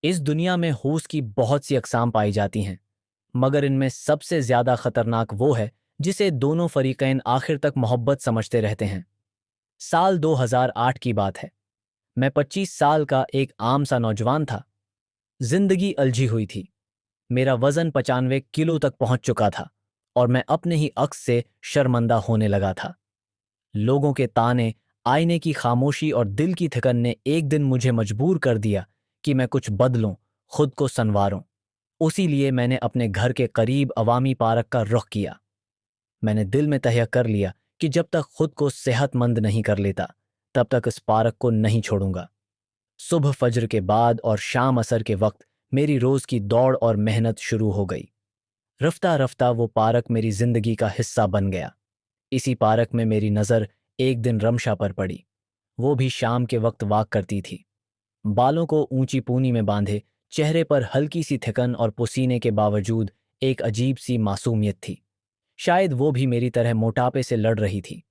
इस दुनिया में होश की बहुत सी अक़साम पाई जाती हैं, मगर इनमें सबसे ज़्यादा ख़तरनाक वो है जिसे दोनों फ़रीक़ैन आखिर तक मोहब्बत समझते रहते हैं। साल 2008 की बात है। मैं 25 साल का एक आम सा नौजवान था। ज़िंदगी उलझी हुई थी। मेरा वज़न 95 किलो तक पहुंच चुका था और मैं अपने ही अक्स से शर्मंदा होने लगा था। लोगों के ताने, आईने की खामोशी और दिल की थिकन ने एक दिन मुझे मजबूर कर दिया कि मैं कुछ बदलूं, खुद को संवारूं। उसी लिए मैंने अपने घर के करीब अवामी पार्क का रुख किया। मैंने दिल में तय कर लिया कि जब तक खुद को सेहतमंद नहीं कर लेता, तब तक इस पार्क को नहीं छोड़ूंगा। सुबह फजर के बाद और शाम असर के वक्त मेरी रोज की दौड़ और मेहनत शुरू हो गई। रफ्ता रफ्ता वो पार्क मेरी जिंदगी का हिस्सा बन गया। इसी पार्क में मेरी नज़र एक दिन रमशा पर पड़ी। वो भी शाम के वक्त वॉक करती थी। बालों को ऊंची पूनी में बांधे, चेहरे पर हल्की सी थिकन और पसीने के बावजूद एक अजीब सी मासूमियत थी। शायद वो भी मेरी तरह मोटापे से लड़ रही थी।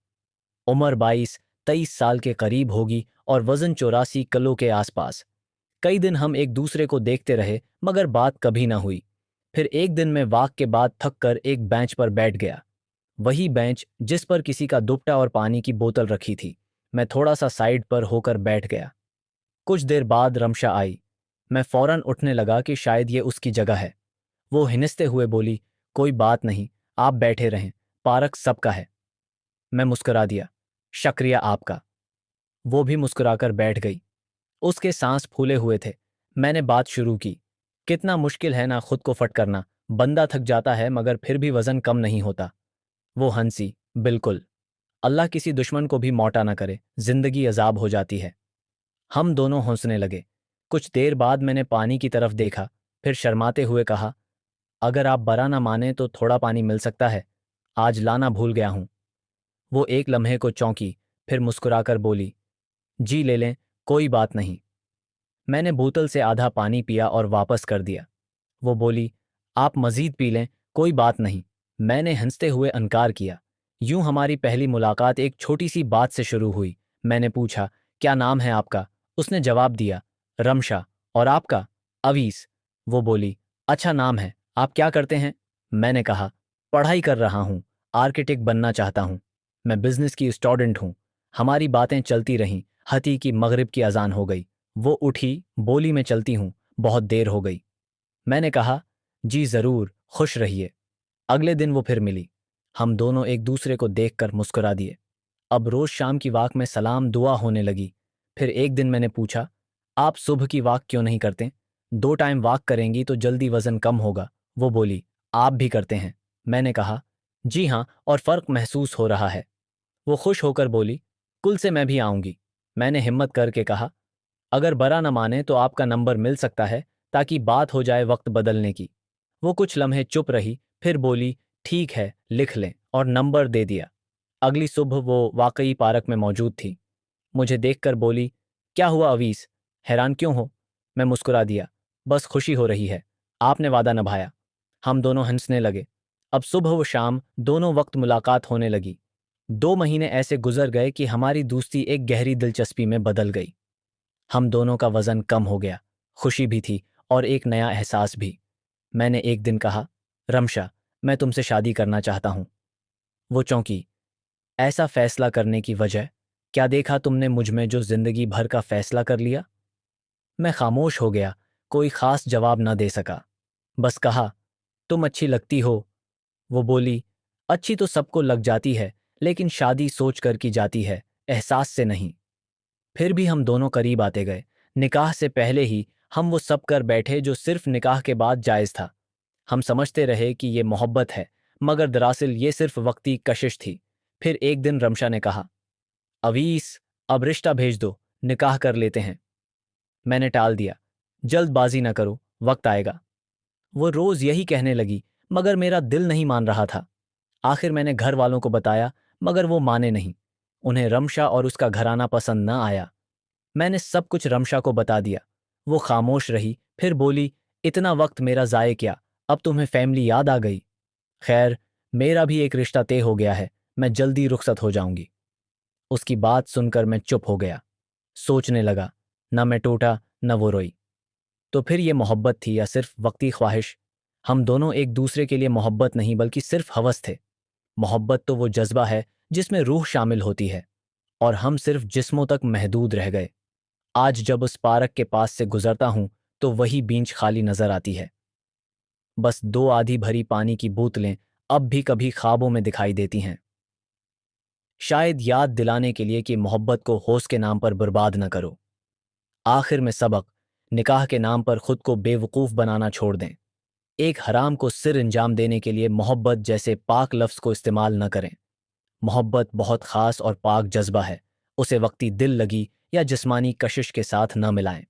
उम्र 22-23 साल के करीब होगी और वजन 84 किलो के आसपास। कई दिन हम एक दूसरे को देखते रहे, मगर बात कभी ना हुई। फिर एक दिन मैं वॉक के बाद थक कर एक बेंच पर बैठ गया। वही बेंच जिस पर किसी का दुपट्टा और पानी की बोतल रखी थी। मैं थोड़ा सा साइड पर होकर बैठ गया। कुछ देर बाद रमशा आई। मैं फौरन उठने लगा कि शायद ये उसकी जगह है। वो हिनस्ते हुए बोली, कोई बात नहीं, आप बैठे रहें, पार्क सबका है। मैं मुस्कुरा दिया, शुक्रिया आपका। वो भी मुस्कुराकर बैठ गई। उसके सांस फूले हुए थे। मैंने बात शुरू की, कितना मुश्किल है ना खुद को फट करना। बंदा थक जाता है मगर फिर भी वजन कम नहीं होता। वो हंसी, बिल्कुल। अल्लाह किसी दुश्मन को भी मौटा ना करे, जिंदगी अजाब हो जाती है। हम दोनों हंसने लगे। कुछ देर बाद मैंने पानी की तरफ देखा, फिर शर्माते हुए कहा, अगर आप बरा ना माने तो थोड़ा पानी मिल सकता है, आज लाना भूल गया हूं। वो एक लम्हे को चौंकी, फिर मुस्कुराकर बोली, जी ले लें, कोई बात नहीं। मैंने बोतल से आधा पानी पिया और वापस कर दिया। वो बोली, आप मजीद पी लें, कोई बात नहीं। मैंने हंसते हुए इनकार किया। यूं हमारी पहली मुलाकात एक छोटी सी बात से शुरू हुई। मैंने पूछा, क्या नाम है आपका? उसने जवाब दिया, रमशा। और आपका? अवीस। वो बोली, अच्छा नाम है, आप क्या करते हैं? मैंने कहा, पढ़ाई कर रहा हूँ, आर्किटेक्ट बनना चाहता हूँ। मैं बिजनेस की स्टूडेंट हूँ। हमारी बातें चलती रहीं, हती कि मगरिब की अजान हो गई। वो उठी, बोली, मैं चलती हूँ, बहुत देर हो गई। मैंने कहा, जी जरूर, खुश रहिए। अगले दिन वो फिर मिली। हम दोनों एक दूसरे को देखकर मुस्कुरा दिए। अब रोज शाम की वाक में सलाम दुआ होने लगी। फिर एक दिन मैंने पूछा, आप सुबह की वाक क्यों नहीं करते? 2 टाइम वाक करेंगी तो जल्दी वजन कम होगा। वो बोली, आप भी करते हैं? मैंने कहा, जी हाँ, और फर्क महसूस हो रहा है। वो खुश होकर बोली, कुल से मैं भी आऊंगी। मैंने हिम्मत करके कहा, अगर बरा न माने तो आपका नंबर मिल सकता है, ताकि बात हो जाए वक्त बदलने की। वो कुछ लम्हे चुप रही, फिर बोली, ठीक है, लिख लें, और नंबर दे दिया। अगली सुबह वो वाकई पार्क में मौजूद थी। मुझे देखकर बोली, क्या हुआ अवीस, हैरान क्यों हो? मैं मुस्कुरा दिया, बस खुशी हो रही है, आपने वादा निभाया। हम दोनों हंसने लगे। अब सुबह व शाम दोनों वक्त मुलाकात होने लगी। 2 महीने ऐसे गुजर गए कि हमारी दोस्ती एक गहरी दिलचस्पी में बदल गई। हम दोनों का वजन कम हो गया, खुशी भी थी और एक नया एहसास भी। मैंने एक दिन कहा, रमशा, मैं तुमसे शादी करना चाहता हूँ। वो चौंकी, ऐसा फैसला करने की वजह? क्या देखा तुमने मुझ में जो जिंदगी भर का फैसला कर लिया? मैं खामोश हो गया, कोई खास जवाब न दे सका। बस कहा, तुम अच्छी लगती हो। वो बोली, अच्छी तो सबको लग जाती है, लेकिन शादी सोच कर की जाती है, एहसास से नहीं। फिर भी हम दोनों करीब आते गए। निकाह से पहले ही हम वो सब कर बैठे जो सिर्फ निकाह के बाद जायज था। हम समझते रहे कि ये मोहब्बत है, मगर दरअसल ये सिर्फ वक्ती कशिश थी। फिर एक दिन रमशा ने कहा, अवीस, अब रिश्ता भेज दो, निकाह कर लेते हैं। मैंने टाल दिया, जल्दबाजी ना करो, वक्त आएगा। वो रोज यही कहने लगी, मगर मेरा दिल नहीं मान रहा था। आखिर मैंने घर वालों को बताया, मगर वो माने नहीं। उन्हें रमशा और उसका घराना पसंद न आया। मैंने सब कुछ रमशा को बता दिया। वो खामोश रही, फिर बोली, इतना वक्त मेरा जाये क्या, अब तुम्हें फैमिली याद आ गई? खैर, मेरा भी एक रिश्ता तय हो गया है, मैं जल्दी रुखसत हो जाऊंगी। उसकी बात सुनकर मैं चुप हो गया, सोचने लगा। न मैं टूटा, न वो रोई। तो फिर ये मोहब्बत थी या सिर्फ वक्ती ख्वाहिश? हम दोनों एक दूसरे के लिए मोहब्बत नहीं बल्कि सिर्फ हवस थे। मोहब्बत तो वो जज्बा है जिसमें रूह शामिल होती है, और हम सिर्फ जिस्मों तक महदूद रह गए। आज जब उस पार्क के पास से गुजरता हूं तो वही बेंच खाली नजर आती है। बस दो आधी भरी पानी की बोतलें अब भी कभी ख्वाबों में दिखाई देती हैं, शायद याद दिलाने के लिए कि मोहब्बत को होश के नाम पर बर्बाद न करो। आखिर में सबक, निकाह के नाम पर खुद को बेवकूफ़ बनाना छोड़ दें। एक हराम को सिर अंजाम देने के लिए मोहब्बत जैसे पाक लफ्ज़ को इस्तेमाल न करें। मोहब्बत बहुत ख़ास और पाक जज्बा है, उसे वक्ती दिल लगी या जिस्मानी कशिश के साथ न मिलाएं।